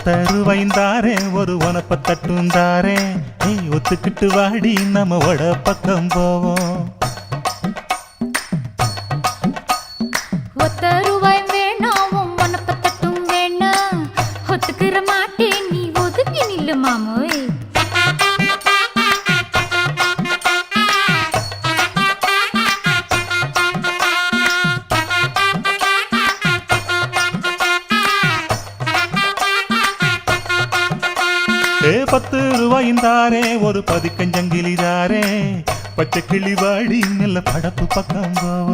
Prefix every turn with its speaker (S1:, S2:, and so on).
S1: ஒத்தருவைந்தாரே ஒரு உனப்ப தட்டுந்தாரே ஒத்துக்கிட்டு வாடி நம்ம வட பக்கம் போவோம்.
S2: ஒத்த ரூபாய் வேணாம் உனப்ப தட்டும் வேணாம் ஒத்துக்கிற மாட்டேன் நீ ஒதுங்கி நில்லு மாமோய்.
S1: ₹10 ஒரு பதிக்கஞ்சங்கிலிதாரே பச்சை கிளி வாடி நல்ல படப்பு பக்கம் போவோம்.